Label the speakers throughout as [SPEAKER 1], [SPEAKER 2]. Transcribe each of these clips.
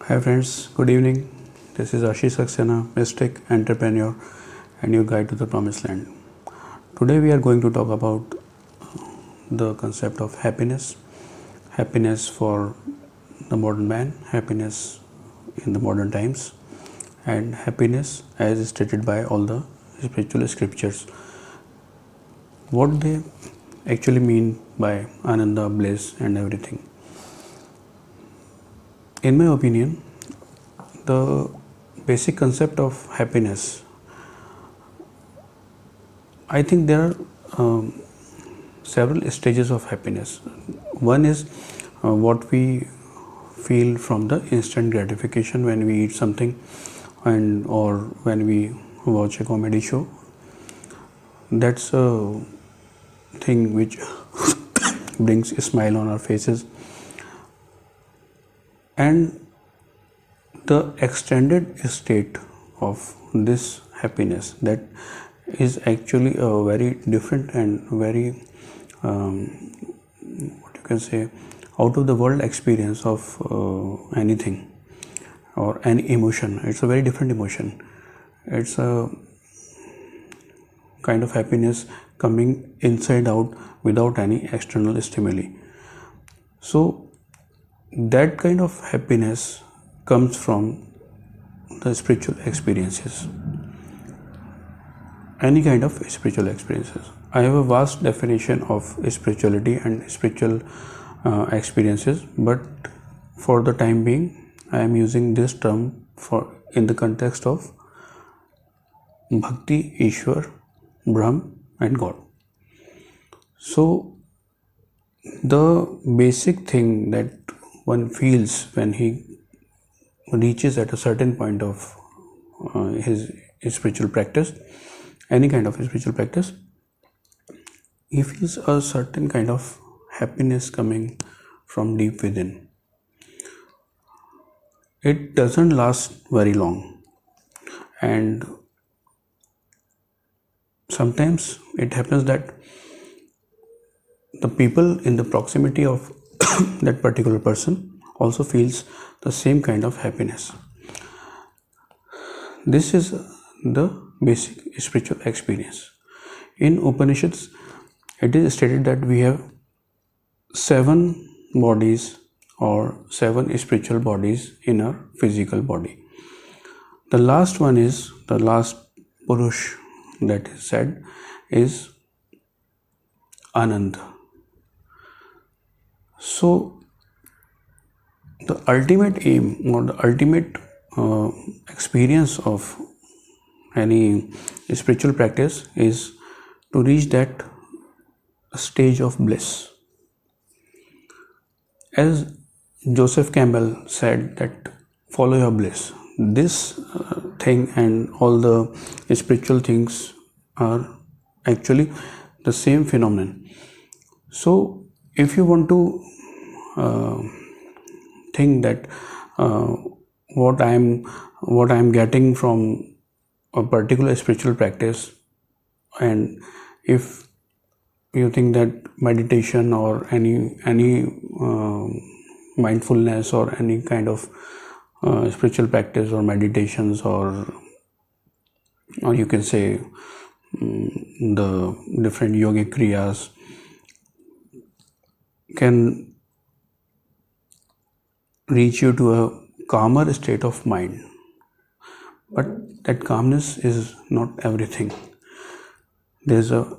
[SPEAKER 1] Hi friends, good evening. This is Ashish, mystic, entrepreneur, and your guide to the promised land. Today we are going to talk about the concept of happiness, happiness for the modern man, happiness in the modern times, and happiness as stated by all the spiritual scriptures. What they actually mean by Ananda, Bliss, and everything. In my opinion, the basic concept of happiness, I think there are several stages of happiness. One is what we feel from the instant gratification when we eat something and or when we watch a comedy show. That's a thing which brings a smile on our faces. And the extended state of this happiness, that is actually a very different and very what you can say, out of the world experience of anything or any emotion. It's a very different emotion. It's a kind of happiness coming inside out without any external stimuli. So that kind of happiness comes from the spiritual experiences, any kind of spiritual experiences. I have a vast definition of spirituality and spiritual experiences, but for the time being I am using this term for in the context of Bhakti, Ishwar, Brahm and God. So the basic thing that one feels when he reaches at a certain point of his spiritual practice, any kind of spiritual practice, he feels a certain kind of happiness coming from deep within. It doesn't last very long, and sometimes it happens that the people in the proximity of that particular person also feels the same kind of happiness. This is the basic spiritual experience. In Upanishads, it is stated that we have 7 bodies or 7 spiritual bodies in our physical body. The last one is the last Purush that is said is Ananda. So the ultimate aim or the ultimate experience of any spiritual practice is to reach that stage of bliss. As Joseph Campbell said, that follow your bliss. This thing and all the spiritual things are actually the same phenomenon. So if you want to think that what I am getting from a particular spiritual practice, and if you think that meditation or any mindfulness or any kind of spiritual practice or meditations or you can say the different yogic kriyas can reach you to a calmer state of mind, but that calmness is not everything. There's a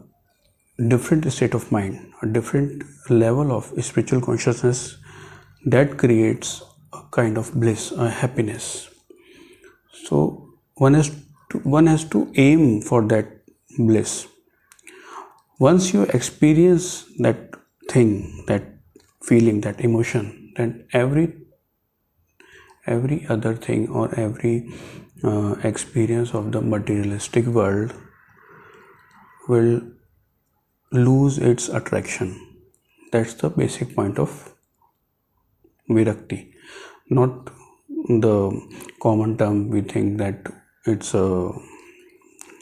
[SPEAKER 1] different state of mind, a different level of spiritual consciousness that creates a kind of bliss, a happiness. So one has to aim for that bliss. Once you experience that thing, that feeling, that emotion, then every other thing or every experience of the materialistic world will lose its attraction. That's the basic point of virakti. Not the common term we think that it's a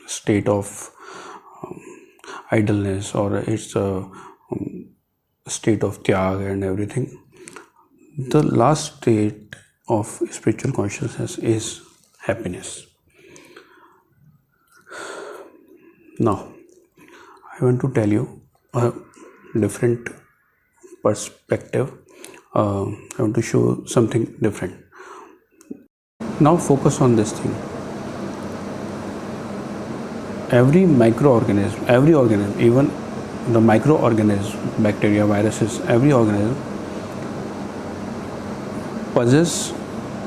[SPEAKER 1] state of idleness or it's a state of tyag and everything. The last state of spiritual consciousness is happiness. Now, I want to tell you a different perspective. I want to show something different. Now, focus on this thing. Every microorganism, every organism, even the microorganism, bacteria, viruses, every organism possesses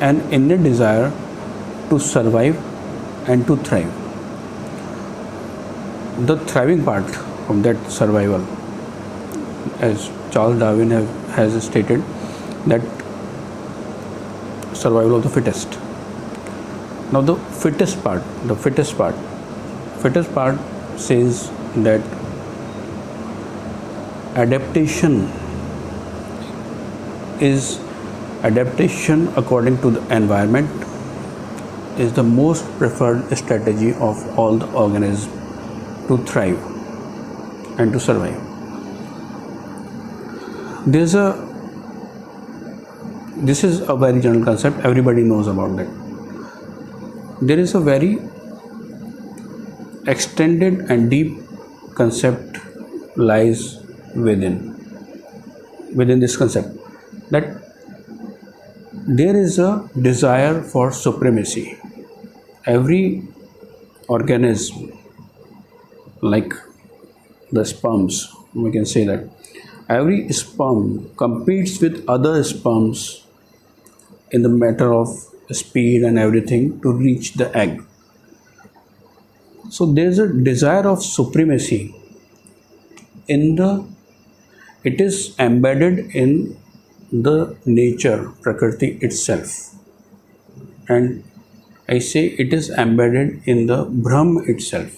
[SPEAKER 1] an innate desire to survive and to thrive. The thriving part of that survival, as Charles Darwin has stated, that survival of the fittest. Now the fittest part says that adaptation according to the environment is the most preferred strategy of all the organisms to thrive and to survive. This is a very general concept, everybody knows about that. There is a very extended and deep concept lies within this concept, that there is a desire for supremacy. Every organism, like the sperms, we can say that every sperm competes with other sperms in the matter of speed and everything to reach the egg. So there is a desire of supremacy it is embedded in the nature, Prakriti itself, and I say it is embedded in the Brahm itself.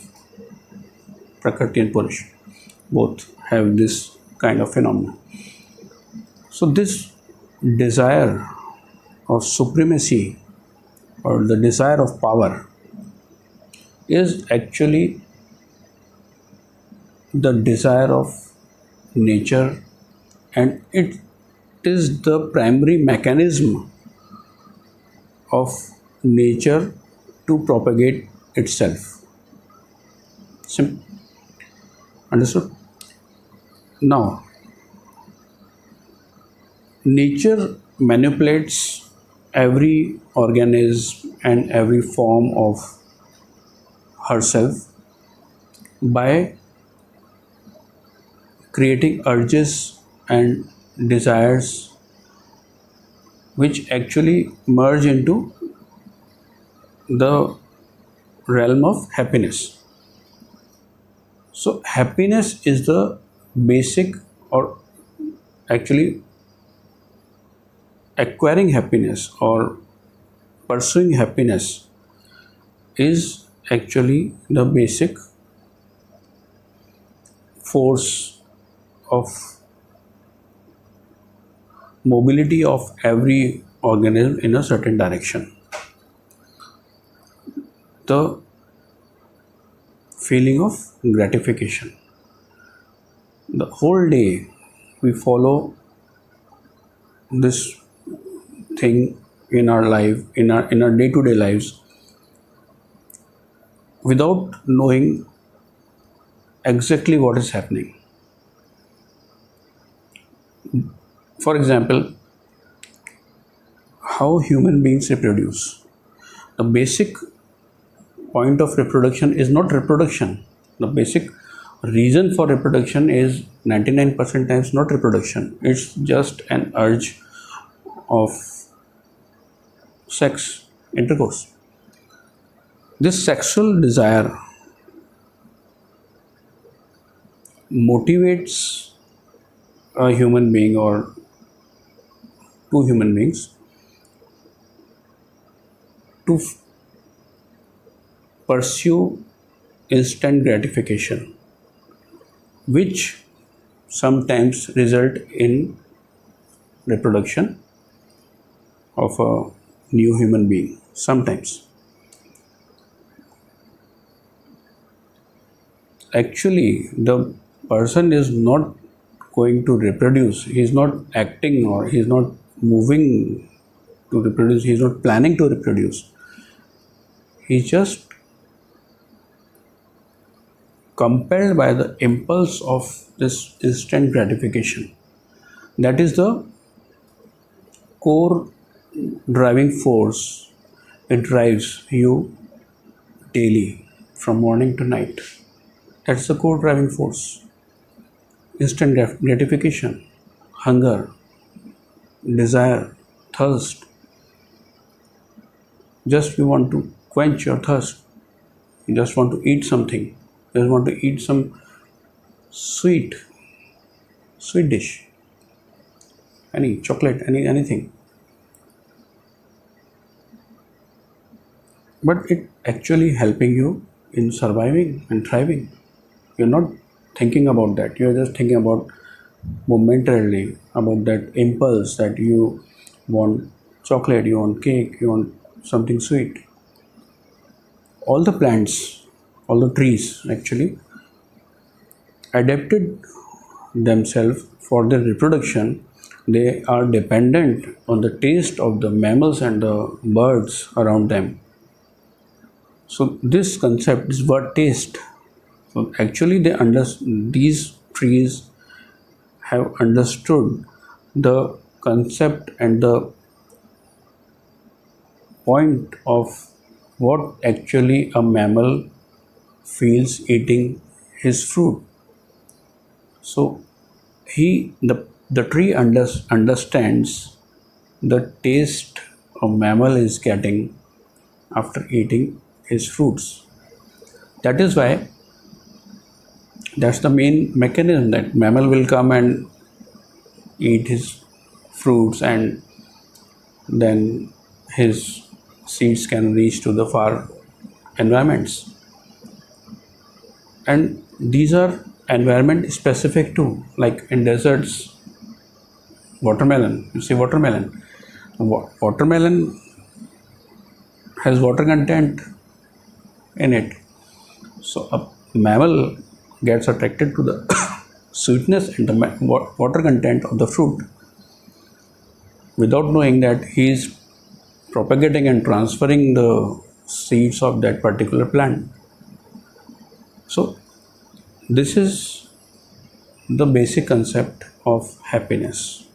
[SPEAKER 1] Prakriti and Purush both have this kind of phenomenon. So this desire of supremacy or the desire of power is actually the desire of nature, and it is the primary mechanism of nature to propagate itself. Understood? Now, nature manipulates every organism and every form of herself by creating urges and desires which actually merge into the realm of happiness. So happiness is the basic, or actually acquiring happiness or pursuing happiness is actually the basic force of mobility of every organism in a certain direction. The feeling of gratification. The whole day we follow this thing in our life, in our day-to-day lives, without knowing exactly what is happening. For example, how human beings reproduce. The basic point of reproduction is not reproduction. The basic reason for reproduction is 99% times not reproduction. It's just an urge of sex, intercourse. This sexual desire motivates a human being or two human beings to pursue instant gratification, which sometimes result in reproduction of a new human being. Sometimes actually the person is not going to reproduce, he is not acting or he is not moving to reproduce, he is not planning to reproduce. He is just compelled by the impulse of this instant gratification. That is the core driving force. It drives you daily from morning to night. That's the core driving force. Instant gratification, hunger, desire, thirst. Just you want to quench your thirst. You just want to eat something. You just want to eat some sweet dish, any chocolate, anything. But it actually helping you in surviving and thriving. You're not thinking about that. You're just thinking about momentarily about that impulse that you want chocolate, you want cake, you want something sweet. All the plants, all the trees actually adapted themselves for their reproduction. They are dependent on the taste of the mammals and the birds around them. So this concept is word taste. So actually these trees have understood the concept and the point of what actually a mammal feels eating his fruit. So the tree understands the taste a mammal is getting after eating his fruits. That is why that's the main mechanism, that mammal will come and eat his fruits, and then his seeds can reach to the far environments. And these are environment specific too, like in deserts, watermelon. You see watermelon. Watermelon has water content in it. So a mammal gets attracted to the sweetness and the water content of the fruit without knowing that he is propagating and transferring the seeds of that particular plant. So this is the basic concept of happiness.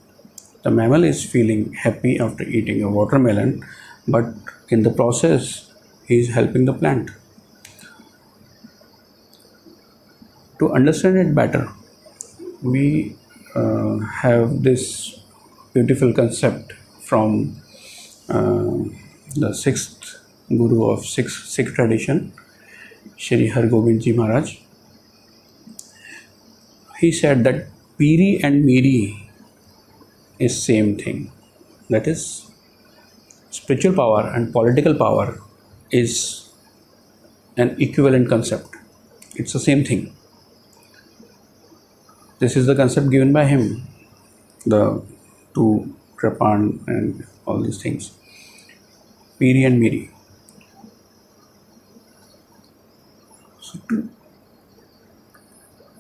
[SPEAKER 1] The mammal is feeling happy after eating a watermelon, but in the process he is helping the plant. To understand it better, we have this beautiful concept from the sixth guru of Sikh tradition, Shri Har Gobind Ji Maharaj. He said that Piri and Miri is same thing. That is, spiritual power and political power is an equivalent concept. It's the same thing. This is the concept given by him, the two Krapan and all these things. Piri and Miri.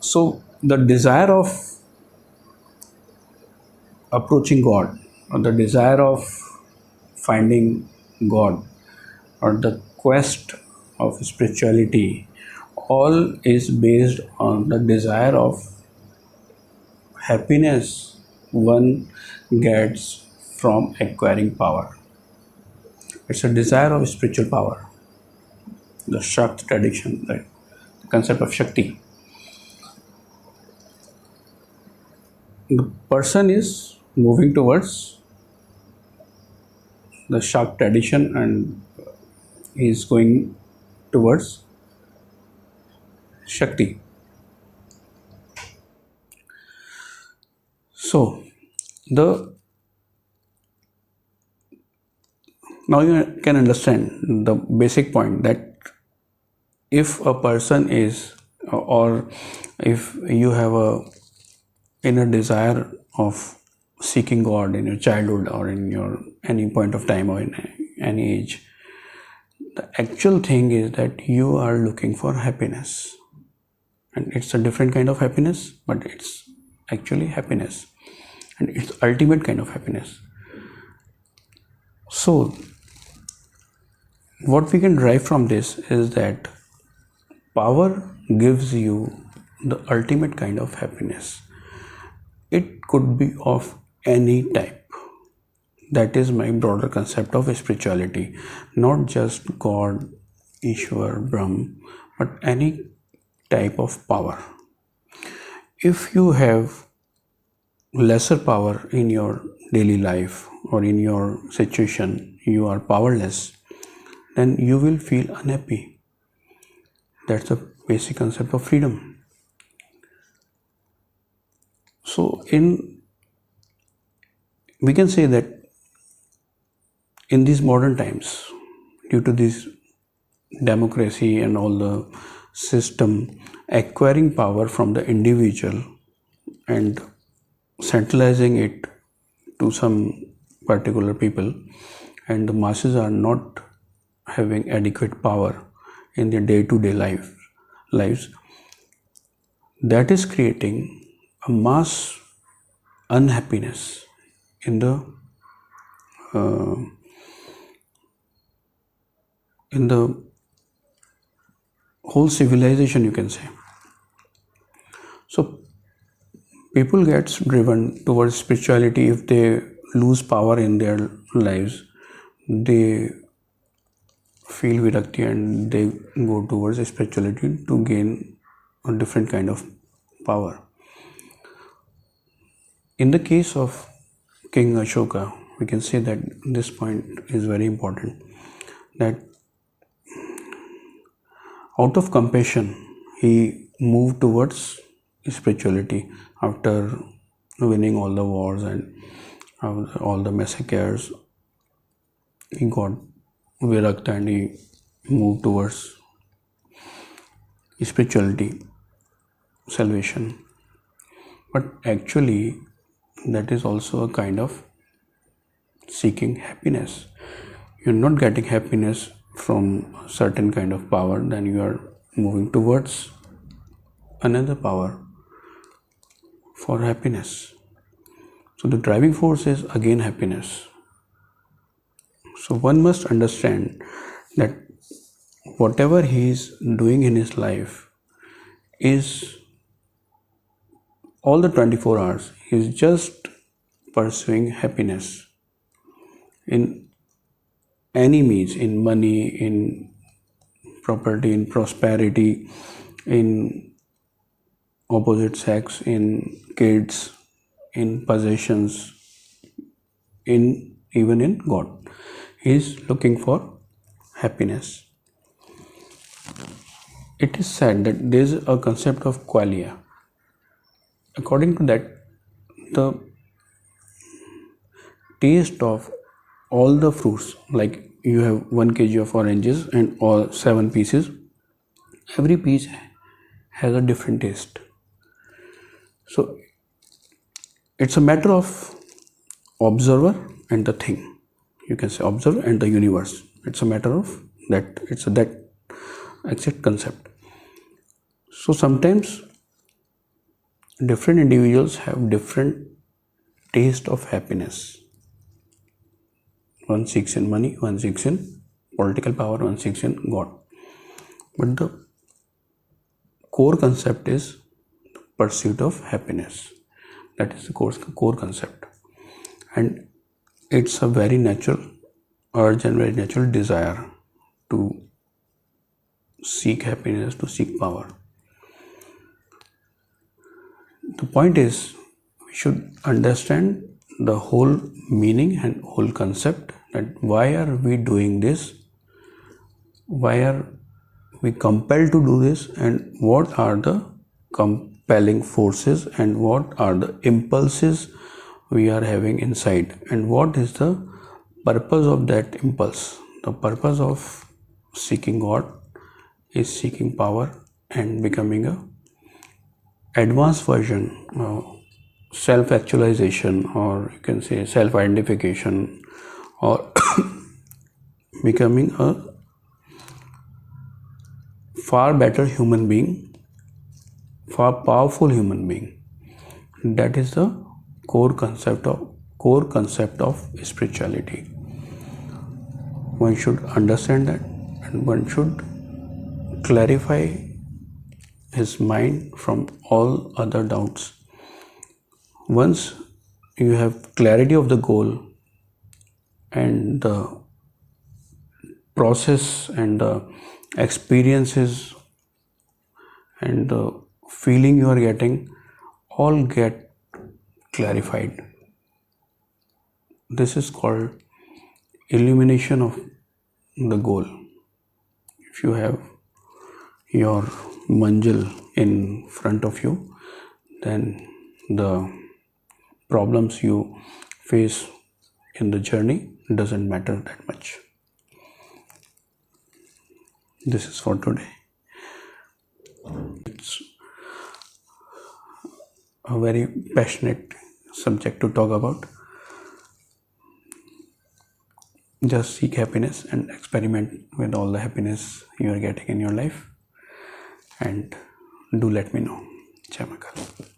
[SPEAKER 1] So the desire of approaching God, or the desire of finding God, or the quest of spirituality, all is based on the desire of happiness one gets from acquiring power. It's a desire of spiritual power. The Shakti tradition, the concept of Shakti. The person is moving towards the Shakti tradition and is going towards Shakti. So now you can understand the basic point, that if a person is, or if you have a inner desire of seeking God in your childhood or in your any point of time or in any age, the actual thing is that you are looking for happiness, and it's a different kind of happiness, but it's actually happiness, and it's ultimate kind of happiness. So what we can derive from this is that power gives you the ultimate kind of happiness. It could be of any type. That is my broader concept of spirituality. Not just God, Ishwar, Brahm, but any type of power. If you have lesser power in your daily life or in your situation, you are powerless, then you will feel unhappy. That's the basic concept of freedom. So we can say that in these modern times, due to this democracy and all the system acquiring power from the individual and centralizing it to some particular people, and the masses are not having adequate power in their day-to-day lives, that is creating a mass unhappiness in the uh, in the whole civilization, you can say. So people gets driven towards spirituality if they lose power in their lives. They feel virakti and they go towards spirituality to gain a different kind of power. In the case of King Ashoka, we can say that this point is very important, that out of compassion he moved towards spirituality after winning all the wars and all the massacres. He got virakta and he moved towards spirituality, salvation. But actually, that is also a kind of seeking happiness. You're not getting happiness from a certain kind of power, then you are moving towards another power for happiness. So the driving force is again happiness. So one must understand that whatever he is doing in his life is all the 24 hours, he is just pursuing happiness in any means, in money, in property, in prosperity, in opposite sex, in kids, in possessions, in even in God. He is looking for happiness. It is said that there is a concept of qualia. According to that, the taste of all the fruits, like you have 1 kg of oranges and all 7 pieces, every piece has a different taste. So it's a matter of observer and the thing. You can say observer and the universe. It's a matter of that. It's that exact concept. So sometimes different individuals have different taste of happiness. One seeks in money, one seeks in political power, one seeks in God. But the core concept is pursuit of happiness. That is the core concept. And it's a very natural urge and very natural desire to seek happiness, to seek power. The point is, we should understand the whole meaning and whole concept, that why are we doing this, why are we compelled to do this, and what are the compelling forces and what are the impulses we are having inside, and what is the purpose of that impulse. The purpose of seeking God is seeking power and becoming a advanced version, self-actualization, or you can say self-identification, or becoming a far better human being, far powerful human being. That is the core concept of spirituality. one should understand that, and one should clarify his mind from all other doubts. Once you have clarity of the goal and the process and the experiences and the feeling you are getting all get clarified. This is called illumination of the goal. If you have your manjil in front of you, then the problems you face in the journey doesn't matter that much. This is for today. It's a very passionate subject to talk about. Just seek happiness and experiment with all the happiness you are getting in your life, and do let me know. Jai Mahakal.